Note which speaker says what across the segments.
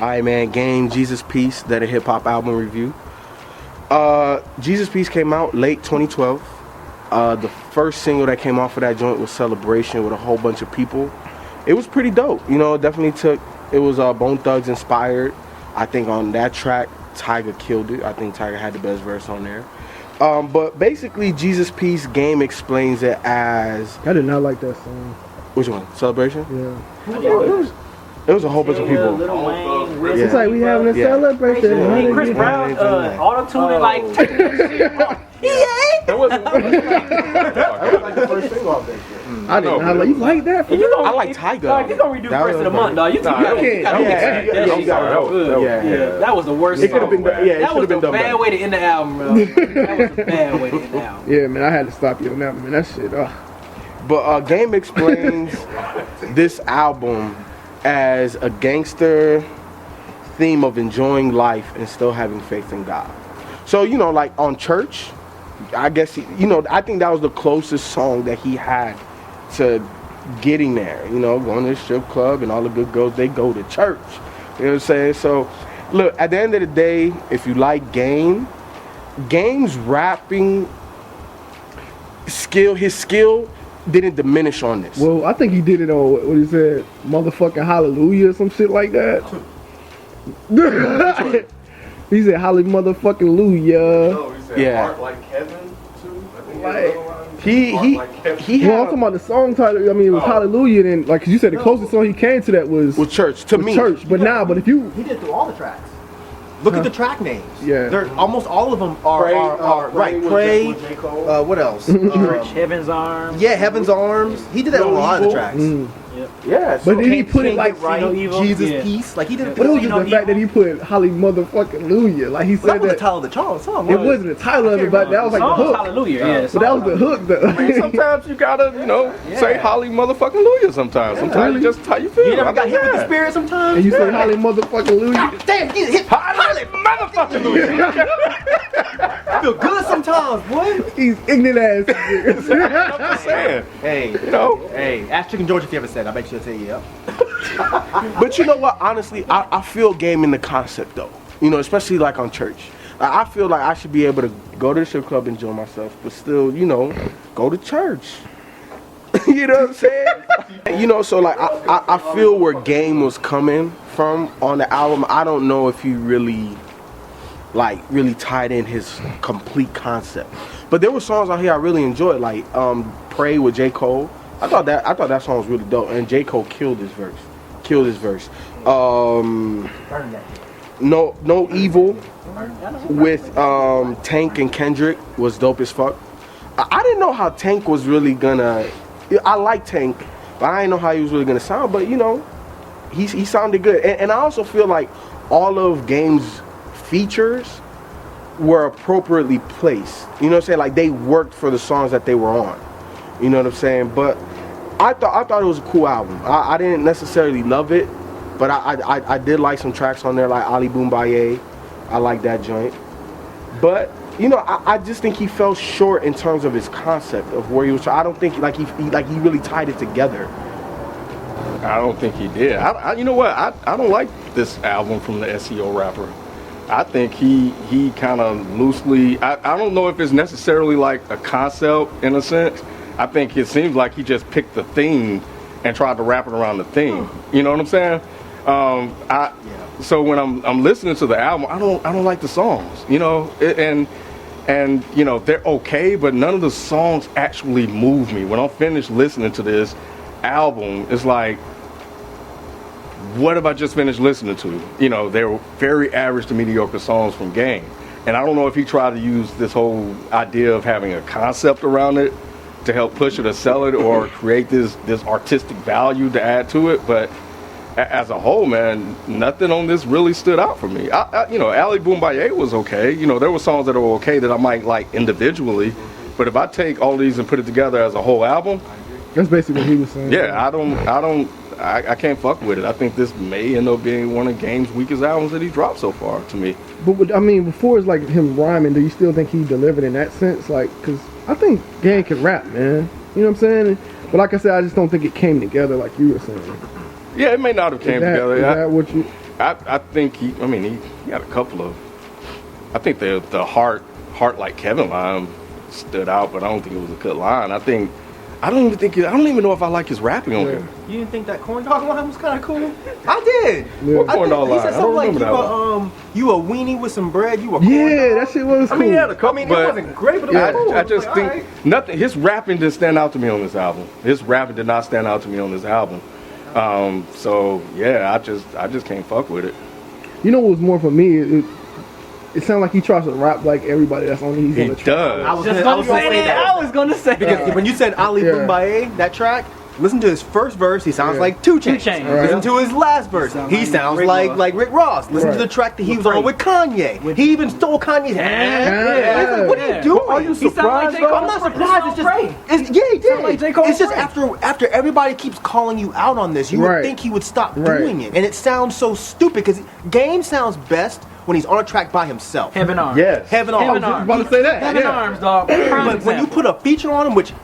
Speaker 1: Alright, man. Game Jesus Peace, that a hip hop album review. Jesus Peace came out late 2012. The first single that came off of that joint was Celebration with a whole bunch of people. It was pretty dope. You know, it was Bone Thugs inspired. I think on that track, Tyga killed it. I think Tyga had the best verse on there. But basically, Jesus Peace, Game explains it as...
Speaker 2: I did not like that song.
Speaker 1: Which one? Celebration?
Speaker 2: Yeah.
Speaker 1: It was a whole bunch of people.
Speaker 3: Lil Wayne,
Speaker 2: It's like we having a celebration.
Speaker 3: Chris Brown, auto-tuned like
Speaker 1: That was like the first single off that shit.
Speaker 2: I did not like. You like that?
Speaker 1: I like Tyga.
Speaker 3: Dog, you gonna redo First of the Month, dog. You that was the worst.
Speaker 1: It could have been.
Speaker 3: That was a bad way to end the album, bro. That was a bad way to end the album.
Speaker 2: Yeah, man, I had to stop you on that, man. That shit.
Speaker 1: But Game explains this album as a gangster theme of enjoying life and still having faith in God. So, you know, like on Church, I guess, I think that was the closest song that he had to getting there. You know, going to the strip club and all the good girls, they go to church. You know what I'm saying? So, look, at the end of the day, if you like Game's rapping skill, his skill didn't diminish on this.
Speaker 2: Well, I think he did it on what he said, motherfucking hallelujah or some shit like that. He said holly motherfucking lujah.
Speaker 4: No, he said heart like heaven too. I think
Speaker 1: he
Speaker 2: well, I'm talking about the song title. I mean, it was hallelujah. And like you said, the closest song he came to that was
Speaker 1: Church to me.
Speaker 2: Church, but if you
Speaker 5: he did through all the tracks. Look at the track names.
Speaker 2: Yeah.
Speaker 5: They're almost all of them are right. Pray. What else?
Speaker 3: Church, Heaven's Arms.
Speaker 5: Yeah, Heaven's Arms. He did that on a lot of the tracks.
Speaker 1: Yeah,
Speaker 2: but then he put it like
Speaker 5: right, Jesus Peace. Like he did.
Speaker 2: But it was just the fact that he put holly motherfucking lujah. Like he said
Speaker 5: that was the title of the song.
Speaker 2: It wasn't the title of it, but that was like the hook.
Speaker 3: Hallelujah, yeah.
Speaker 2: But that was the hook though.
Speaker 4: I mean, sometimes you gotta, say holly motherfucking lujah sometimes. Sometimes you just how you feel.
Speaker 5: You never got hit with the spirit sometimes?
Speaker 2: And you say holly motherfucking lujah.
Speaker 5: Damn, you hit
Speaker 4: Holly motherfucking lujah.
Speaker 5: I feel good sometimes, boy.
Speaker 2: He's ignorant ass.
Speaker 4: I'm just saying.
Speaker 5: Hey, hey, ask Chicken George if you ever said. I bet she'll tell you, yeah.
Speaker 1: But you know what? Honestly, I feel Game in the concept though. You know, especially like on Church. I feel like I should be able to go to the strip club and enjoy myself, but still, go to church. You know what I'm saying? So like I feel where Game was coming from on the album. I don't know if he really tied in his complete concept. But there were songs out here I really enjoyed, like Pray with J. Cole. I thought that song was really dope, and J. Cole killed his verse. No Evil with Tank and Kendrick was dope as fuck. I didn't know how Tank was really gonna. I like Tank, but I didn't know how he was really gonna sound. But he sounded good, and I also feel like all of Game's features were appropriately placed. You know what I'm saying? Like they worked for the songs that they were on. You know what I'm saying? But I thought it was a cool album. I didn't necessarily love it, but I did like some tracks on there, like Ali Boombaye. I like that joint. But I just think he fell short in terms of his concept of where he was. I don't think he really tied it together.
Speaker 4: I don't think he did. You know what? I don't like this album from the SEO rapper. I think he kind of loosely. I don't know if it's necessarily like a concept in a sense. I think it seems like he just picked the theme and tried to wrap it around the theme. You know what I'm saying? So when I'm listening to the album, I don't like the songs. And they're okay, but none of the songs actually move me. When I'm finished listening to this album, it's like, what have I just finished listening to? They were very average to mediocre songs from Game. And I don't know if he tried to use this whole idea of having a concept around it to help push it or sell it or create this artistic value to add to it. But as a whole, man, nothing on this really stood out for me. Ali Boombaye was okay. There were songs that were okay that I might like individually. But if I take all these and put it together as a whole album,
Speaker 2: that's basically what he was saying.
Speaker 4: Yeah, I can't fuck with it. I think this may end up being one of Game's weakest albums that he dropped so far to me.
Speaker 2: But I mean, before it's like him rhyming, do you still think he delivered in that sense? Like, because I think Game can rap, man. You know what I'm saying? But like I said, I just don't think it came together like you were saying.
Speaker 4: Yeah, it may not have came together.
Speaker 2: Is that what you?
Speaker 4: I think he had a couple of. I think the heart like Kevin line stood out, but I don't think it was a good line. I don't even know if I like his rapping on here.
Speaker 5: You didn't think that corn dog line was kind of cool? I did.
Speaker 2: Yeah.
Speaker 4: What corn dog
Speaker 5: He
Speaker 4: line?
Speaker 5: said
Speaker 4: I don't
Speaker 5: something like
Speaker 4: remember that one.
Speaker 5: you a weenie with some bread. You a corn
Speaker 2: Yeah,
Speaker 5: dog.
Speaker 2: that shit was cool.
Speaker 4: I mean, he had a couple,
Speaker 5: It
Speaker 4: but
Speaker 5: wasn't great, but it was cool.
Speaker 4: I just
Speaker 5: Like,
Speaker 4: think
Speaker 5: alright.
Speaker 4: nothing. His rapping didn't stand out to me on this album. His rapping did not stand out to me on this album. So yeah, I just can't fuck with it.
Speaker 2: You know what was more for me? It sounded like he tries to rap like everybody that's on these.
Speaker 4: He
Speaker 2: on the track.
Speaker 4: does.
Speaker 5: I was
Speaker 3: Just
Speaker 5: gonna
Speaker 3: gonna
Speaker 5: say
Speaker 3: say
Speaker 5: that.
Speaker 3: I was gonna say
Speaker 5: Because when you said Ali
Speaker 2: Yeah.
Speaker 5: Boombaye, that track, listen to his first verse, he sounds
Speaker 2: Yeah.
Speaker 5: like 2 Chainz.
Speaker 3: 2 Chainz.
Speaker 2: Right.
Speaker 5: Listen to his last verse,
Speaker 3: Sound
Speaker 5: he
Speaker 3: like
Speaker 5: sounds
Speaker 3: Rick
Speaker 5: like
Speaker 3: Ross.
Speaker 5: Rick Ross. Listen to
Speaker 2: Right.
Speaker 5: the track that he was
Speaker 3: With
Speaker 5: on
Speaker 3: Wright.
Speaker 5: with Kanye. He even stole Kanye's
Speaker 2: Yeah.
Speaker 5: What are you
Speaker 3: Yeah.
Speaker 5: doing?
Speaker 1: Are you
Speaker 3: He sound like
Speaker 1: surprised?
Speaker 3: J.
Speaker 1: though?
Speaker 3: Cole.
Speaker 5: I'm not surprised. It's just,
Speaker 3: Ray.
Speaker 5: he did.
Speaker 3: like J. Cole
Speaker 5: It's just
Speaker 3: Ray.
Speaker 5: after everybody keeps calling you out on this, you
Speaker 2: Right.
Speaker 5: would think he would stop
Speaker 2: Right.
Speaker 5: doing it, and it sounds so stupid because Game sounds best when he's on a track by himself.
Speaker 3: Heaven Arms.
Speaker 1: Yes.
Speaker 5: Heaven
Speaker 2: I was
Speaker 5: Arms.
Speaker 2: just about to say that.
Speaker 3: Heaven
Speaker 2: Yeah.
Speaker 3: Arms, dog. Prime
Speaker 5: But when you
Speaker 3: example.
Speaker 5: put a feature on him, which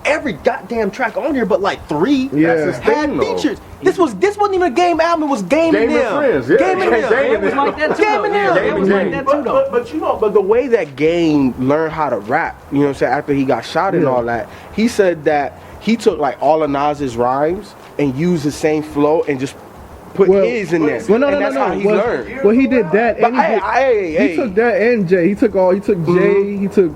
Speaker 5: every goddamn track on here, but like 3
Speaker 2: Yeah.
Speaker 1: That's his
Speaker 5: had
Speaker 1: thing, though.
Speaker 5: features. This wasn't even a Game album. It was Game,
Speaker 1: Game
Speaker 5: and
Speaker 1: and
Speaker 5: them.
Speaker 1: Friends, yeah.
Speaker 5: Game and
Speaker 1: Game
Speaker 5: them.
Speaker 3: It was like that too.
Speaker 5: Game
Speaker 3: though.
Speaker 5: and
Speaker 3: Yeah,
Speaker 5: them.
Speaker 3: it was like that too, though.
Speaker 1: But the way that Game learned how to rap, you know what I'm saying, after he got shot and
Speaker 2: Yeah.
Speaker 1: all that, he said that he took like all of Nas's rhymes and used the same flow and just put his in there.
Speaker 2: Well, no,
Speaker 1: and
Speaker 2: no,
Speaker 1: that's
Speaker 2: no,
Speaker 1: how
Speaker 2: no.
Speaker 1: he learned.
Speaker 2: Well, he did that,
Speaker 1: But
Speaker 2: and he took that and Jay. He took Jay. He took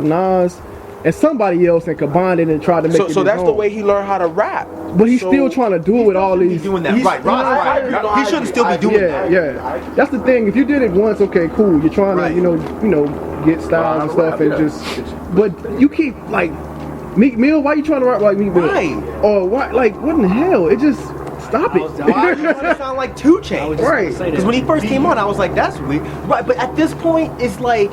Speaker 2: Nas and somebody else and combined it and tried to make it.
Speaker 1: So
Speaker 2: his
Speaker 1: that's the
Speaker 2: own.
Speaker 1: way he learned how to rap.
Speaker 2: But he's
Speaker 1: So-
Speaker 2: still trying to do it with all
Speaker 5: He's
Speaker 2: these.
Speaker 5: doing that
Speaker 1: He's-
Speaker 5: right. Ross,
Speaker 1: I-
Speaker 5: right.
Speaker 1: I-
Speaker 5: He shouldn't still be
Speaker 1: I-
Speaker 5: doing
Speaker 2: Yeah,
Speaker 5: that.
Speaker 2: yeah. That's the thing. If you did it once, okay, cool. You're trying
Speaker 5: Right.
Speaker 2: to, get styles and stuff, and just. But you keep like Meek Mill. Why you trying to rap like Meek Mill?
Speaker 5: Right.
Speaker 2: Or what? Like what in the hell? It just stop it.
Speaker 5: Why do you want to sound like 2 Chainz?
Speaker 2: Right.
Speaker 5: Because when he first came on, I was like, that's weird. Right, but at this point, it's like,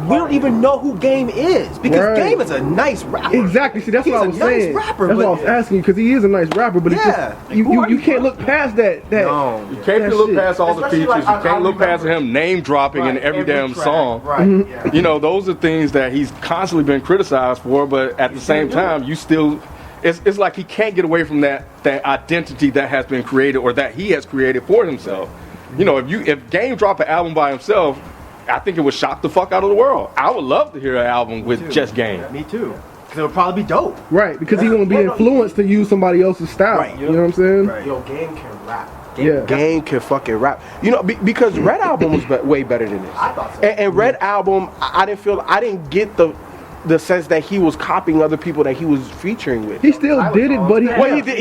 Speaker 5: we don't even know who Game is. Because
Speaker 2: Right.
Speaker 5: Game is a nice rapper.
Speaker 2: Exactly. See, that's
Speaker 5: He's
Speaker 2: what I
Speaker 5: a
Speaker 2: was
Speaker 5: nice
Speaker 2: saying.
Speaker 5: rapper,
Speaker 2: That's
Speaker 5: but
Speaker 2: what I was asking you because he is a nice rapper, but it's
Speaker 5: Yeah.
Speaker 2: just you can't look past that.
Speaker 5: No.
Speaker 4: You can't
Speaker 2: That
Speaker 4: look
Speaker 2: shit.
Speaker 4: past all the
Speaker 1: Especially
Speaker 4: features.
Speaker 1: like
Speaker 4: You can't
Speaker 1: I
Speaker 4: look past
Speaker 1: remember.
Speaker 4: him name dropping in every damn
Speaker 1: track.
Speaker 4: song.
Speaker 1: Right. Yeah.
Speaker 4: You know, those are things that he's constantly been criticized for, but at the same time, you still, it's like he can't get away from that identity that has been created or that he has created for himself. You know, if Game dropped an album by himself, I think it would shock the fuck out of the world. I would love to hear an album with just Game.
Speaker 5: Me too. Because it would probably be dope.
Speaker 2: Right, because he won't be influenced to use somebody else's style.
Speaker 5: Right.
Speaker 2: You know what I'm saying?
Speaker 5: Right.
Speaker 1: Yo, Game can rap.
Speaker 2: Yeah.
Speaker 1: Game can fucking rap. You know, because Red Album was way better than this.
Speaker 5: I thought so.
Speaker 1: And Red Album, I didn't get the sense that he was copying other people that he was featuring with.
Speaker 2: He still did it, but he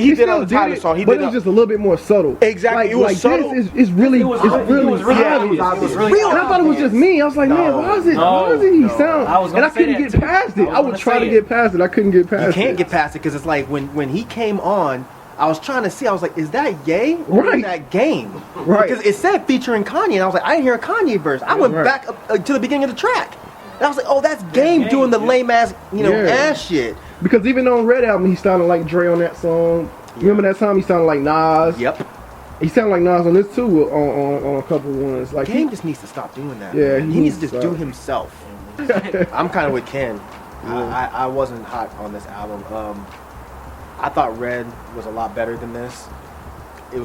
Speaker 1: He did on the
Speaker 2: still
Speaker 1: Tyler song. He
Speaker 2: but
Speaker 1: did
Speaker 2: it was
Speaker 1: a-
Speaker 2: just a little bit more subtle.
Speaker 1: Exactly, it was
Speaker 2: like
Speaker 1: subtle.
Speaker 2: This is really,
Speaker 3: It was
Speaker 2: it's
Speaker 3: obvious.
Speaker 2: really
Speaker 3: It was really
Speaker 2: obvious.
Speaker 3: obvious. It was
Speaker 5: Real
Speaker 2: And I thought it was just me. I was like, man, why is it? Why doesn't he sound?
Speaker 3: I was
Speaker 2: And
Speaker 3: gonna
Speaker 2: I couldn't
Speaker 3: say
Speaker 2: get
Speaker 3: that too.
Speaker 2: past
Speaker 3: I
Speaker 2: it.
Speaker 3: was
Speaker 2: I would
Speaker 3: gonna
Speaker 2: try to
Speaker 3: say
Speaker 2: get past it. I couldn't get past
Speaker 5: You
Speaker 2: it.
Speaker 5: can't get past it because it's like when he came on, I was trying to see. I was like, is that Ye or
Speaker 2: Right.
Speaker 5: is that Game?
Speaker 2: Right.
Speaker 5: Because it said featuring Kanye, and I was like, I didn't hear a Kanye verse. I went
Speaker 2: Right.
Speaker 5: back up, to the beginning of the track, and I was like, oh, that's Game
Speaker 3: Game,
Speaker 5: doing the
Speaker 3: yeah.
Speaker 5: lame ass,
Speaker 2: Yeah.
Speaker 5: ass shit.
Speaker 2: Because even on Red Album, he sounded like Dre on that song. Remember that time he sounded like Nas?
Speaker 5: Yep.
Speaker 2: He sounded like Nas on this too, on a couple ones. Like
Speaker 5: Game just needs to stop doing that.
Speaker 2: Yeah,
Speaker 5: man.
Speaker 2: he
Speaker 5: he needs to
Speaker 2: needs
Speaker 5: just
Speaker 2: to
Speaker 5: do
Speaker 2: stop.
Speaker 5: himself. I'm kind of with Ken. I wasn't hot on this album. I thought Red was a lot better than this. In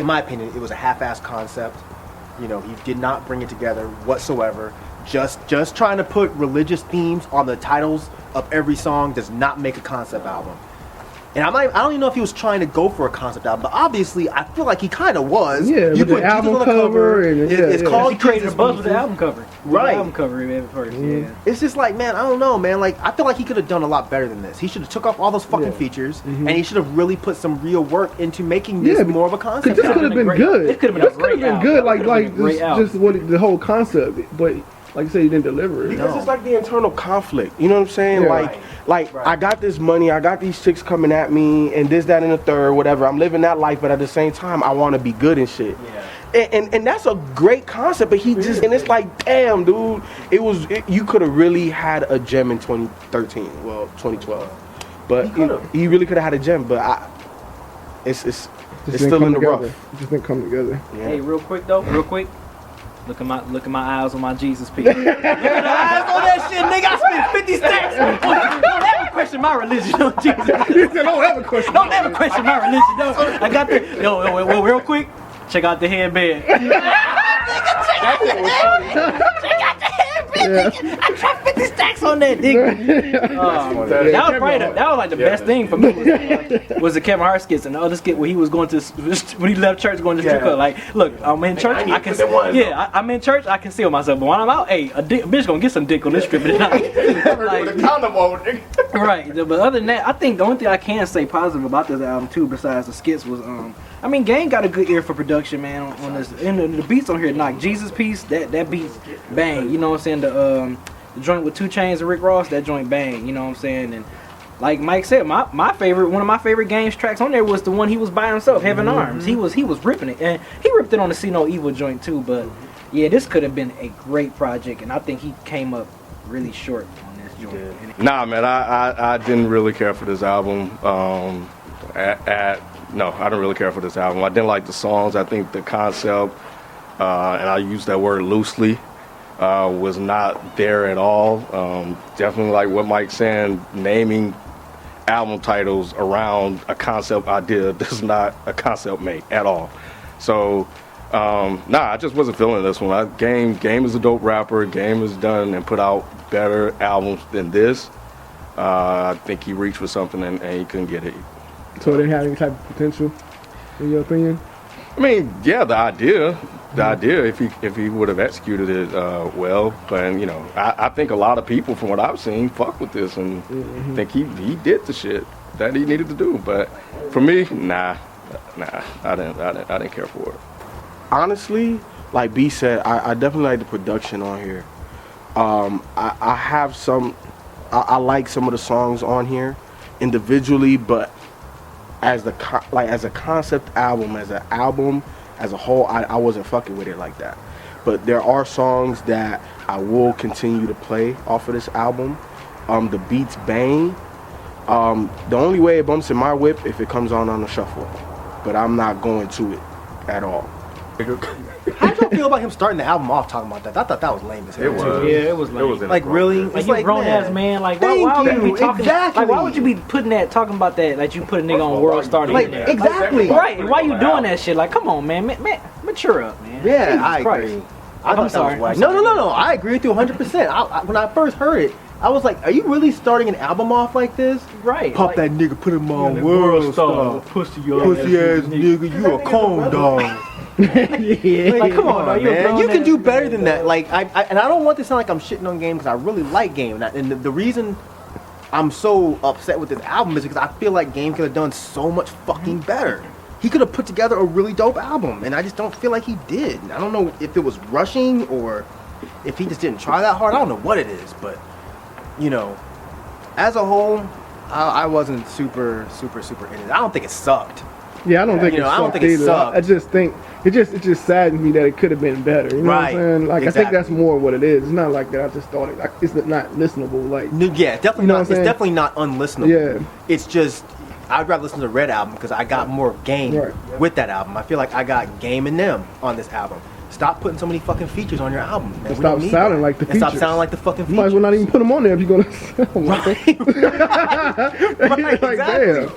Speaker 5: my opinion, it was a half-assed concept. You know, he did not bring it together whatsoever. Just trying to put religious themes on the titles of every song does not make a concept album. And I don't even know if he was trying to go for a concept album, but obviously I feel like he kind of was.
Speaker 2: Yeah, with the
Speaker 5: put Jesus
Speaker 2: album
Speaker 5: on the
Speaker 2: cover and-
Speaker 5: it's
Speaker 2: yeah.
Speaker 5: called
Speaker 3: He created a
Speaker 5: Jesus
Speaker 3: buzz with the
Speaker 5: Music.
Speaker 3: album cover.
Speaker 5: Right.
Speaker 3: The album cover at first, yeah.
Speaker 5: It's just like, man, I don't know, man. Like, I feel like he could have done a lot better than this. He should have took off all those fucking
Speaker 2: Yeah.
Speaker 5: features, and he should have really put some real work into making this
Speaker 2: Yeah,
Speaker 5: more of a
Speaker 2: Because
Speaker 5: concept.
Speaker 2: this could have been
Speaker 3: great.
Speaker 2: good.
Speaker 3: This could have been a
Speaker 2: This could have
Speaker 3: great
Speaker 2: been
Speaker 3: album.
Speaker 2: good.
Speaker 3: This
Speaker 2: Like
Speaker 3: could have been a great album.
Speaker 2: just what the whole concept. But like you said, he didn't deliver it.
Speaker 1: Because it's like the internal conflict. You know what I'm saying?
Speaker 2: Yeah.
Speaker 1: Like I got this money, I got these chicks coming at me, and this, that, and the third, whatever. I'm living that life, but at the same time, I want to be good and shit.
Speaker 3: Yeah.
Speaker 1: And that's a great concept, but he just, and it's like, damn, dude, you could have really had a gem in 2013, well, 2012. But he really could have had a gem, but it's
Speaker 2: Just
Speaker 1: still
Speaker 2: didn't
Speaker 1: in
Speaker 2: come
Speaker 1: the
Speaker 2: together.
Speaker 1: rough.
Speaker 2: It just didn't come together.
Speaker 1: Yeah.
Speaker 3: Hey, real quick. Look at my eyes on my Jesus piece. Look at the
Speaker 5: eyes on that shit, nigga. I spent 50 stacks.
Speaker 3: Don't ever question my religion on Jesus.
Speaker 2: He said, don't ever question.
Speaker 3: Don't ever question my religion. No, I got the yo, real quick. check out the headband. I dropped 50 stacks on that nigga. That was probably that was like the best thing for me was the Kevin Hart skits and the other skit where he was going to when he left church going to strip club. Like, look, I'm in church. I'm in church. I conceal myself, but when I'm out, hey, a bitch gonna get some dick on this strip tonight.
Speaker 4: With a condom on, nigga.
Speaker 3: Right, but other than that, I think the only thing I can say positive about this album too, besides the skits, was I mean, Gang got a good ear for production, man. On this, and the beats on here, knock Jesus piece, that beats bang. You know what I'm saying? The joint with 2 Chainz and Rick Ross, that joint bang. You know what I'm saying? And like Myke said, my favorite, one of my favorite Game's tracks on there was the one he was by himself, Heaven Arms. He was ripping it, and he ripped it on the See No Evil joint too. But yeah, this could have been a great project, and I think he came up really short on this joint.
Speaker 4: Nah, man, I didn't really care for this album. No, I didn't really care for this album. I didn't like the songs. I think the concept, and I use that word loosely, was not there at all. Definitely like what Myke's saying, naming album titles around a concept idea does not a concept make at all. So, I just wasn't feeling this one. Game is a dope rapper. Game has done and put out better albums than this. I think he reached for something and he couldn't get it.
Speaker 2: So it didn't have any type of potential, in your opinion?
Speaker 4: I mean, yeah, the idea, if he would have executed it well, but you know, I think a lot of people, from what I've seen, fuck with this and think he did the shit that he needed to do. But for me, nah, I didn't care for it.
Speaker 1: Honestly, like B said, I definitely like the production on here. I have some, I like some of the songs on here individually, but as a concept album, as a whole, I wasn't fucking with it like that. But there are songs that I will continue to play off of this album. The beats bang. The only way it bumps in my whip if it comes on the shuffle, but I'm not going to it at all.
Speaker 5: How did y'all feel about him starting the album off talking about that? I thought that was lame as hell.
Speaker 4: It was.
Speaker 3: Yeah, it was lame.
Speaker 5: Like really?
Speaker 3: Like you grown ass man. Like why would you be talking?
Speaker 5: Exactly.
Speaker 3: Like why would you be putting that talking about that? Like you put a nigga on World Star
Speaker 5: Like
Speaker 3: there.
Speaker 5: exactly.
Speaker 3: Right. And why you doing that shit? Like come on, man. Mature up, man.
Speaker 5: Yeah,
Speaker 3: Jesus
Speaker 5: I
Speaker 3: Christ.
Speaker 5: agree.
Speaker 3: I'm sorry.
Speaker 5: No. I agree with you 100%. When I first heard it, I was like, are you really starting an album off like this?
Speaker 3: Right.
Speaker 5: Pop that nigga, put him on World Star.
Speaker 3: Pussy
Speaker 5: ass nigga, you a corn dog. Like, come on, man. You can do better than that. Like, and I don't want to sound like I'm shitting on Game because I really like Game. And the reason I'm so upset with this album is because I feel like Game could have done so much fucking better. He could have put together a really dope album, and I just don't feel like he did. I don't know if it was rushing or if he just didn't try that hard. I don't know what it is, but you know, as a whole, I wasn't super in it. I don't think it sucked.
Speaker 2: Yeah, I don't think
Speaker 5: I don't think it
Speaker 2: either.
Speaker 5: sucked.
Speaker 2: I just think it just saddens me that it could have been better. You know what I'm saying? Like
Speaker 5: exactly.
Speaker 2: I think that's more what it is. It's not like that. I just thought it's not listenable. Like
Speaker 5: yeah, definitely not. It's definitely not unlistenable.
Speaker 2: Yeah,
Speaker 5: it's just I'd rather listen to the Red album because I got more Game with that album. I feel like I got Game and them on this album. Stop putting so many fucking features on your album. Man.
Speaker 2: Stop sounding like the features.
Speaker 5: Stop sounding like the fucking features.
Speaker 2: Might as well not even put them on there if you're gonna sound like them.
Speaker 5: Right,
Speaker 2: like,
Speaker 5: exactly.
Speaker 2: damn.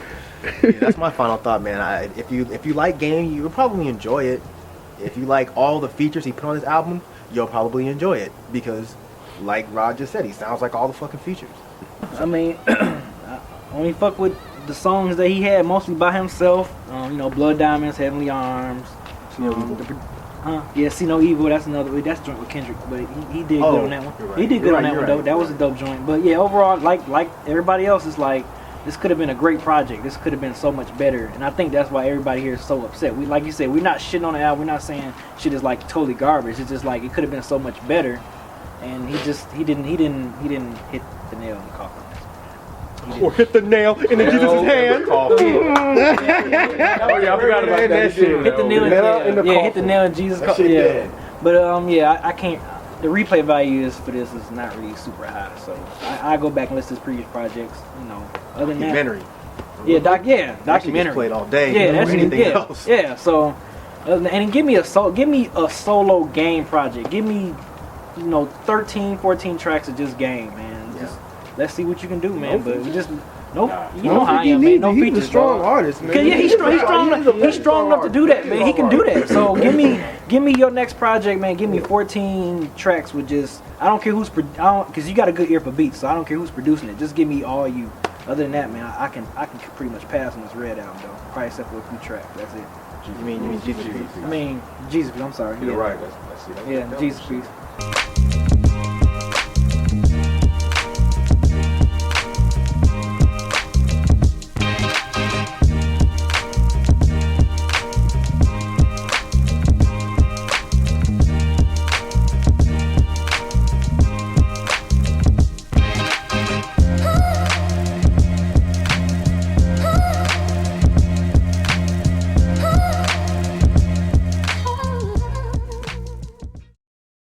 Speaker 5: Yeah, that's my final thought, man. If you like Game, you'll probably enjoy it. If you like all the features he put on his album, you'll probably enjoy it because, like Rod just said, he sounds like all the fucking features.
Speaker 3: I mean, I only fuck with the songs that he had mostly by himself. You know, Blood Diamonds, Heavenly Arms. Yeah, See No Evil. That's another. That's joint with Kendrick, but he did good on that one.
Speaker 5: Right.
Speaker 3: He did good on that one though. That was a dope joint. But yeah, overall, like everybody else, it's like this could have been a great project. This could have been so much better, and I think that's why everybody here is so upset. We, like you said, we're not shitting on the album. We're not saying shit is like totally garbage. It's just like it could have been so much better, and he didn't hit the nail in the coffin.
Speaker 5: Or hit the nail in the Jesus' hand.
Speaker 4: Oh yeah, I forgot about that shit.
Speaker 3: Hit the nail in the coffin. Hit the nail in Jesus' coffin. Yeah, but I can't. The replay value for this is not really super high, so I go back and listen to his previous projects. You know, other than
Speaker 5: documentary.
Speaker 3: That, documentary.
Speaker 5: Played all day.
Speaker 3: Yeah, that's
Speaker 5: anything else.
Speaker 3: Yeah, so and give me a solo Game project. Give me 13, 14 tracks of just Game, man. Just let's see what you can do, man. But we Nope.
Speaker 4: Nah.
Speaker 3: You know how I am, man. No
Speaker 2: he's
Speaker 3: features.
Speaker 2: a strong
Speaker 3: dog.
Speaker 2: artist, man.
Speaker 3: 'Cause, yeah, he's strong enough to do that, man. He can do that. So give me your next project, man. Give me 14 tracks with just I don't care who's because you got a good ear for beats, so I don't care who's producing it. Just give me all you. Other than that, man, I can pretty much pass on this Red album though. Probably except for a few tracks. That's it.
Speaker 5: You mean Jesus?
Speaker 3: I mean Jesus. I'm sorry.
Speaker 4: You're
Speaker 3: Yeah.
Speaker 4: right. That's
Speaker 3: Yeah, Jesus piece.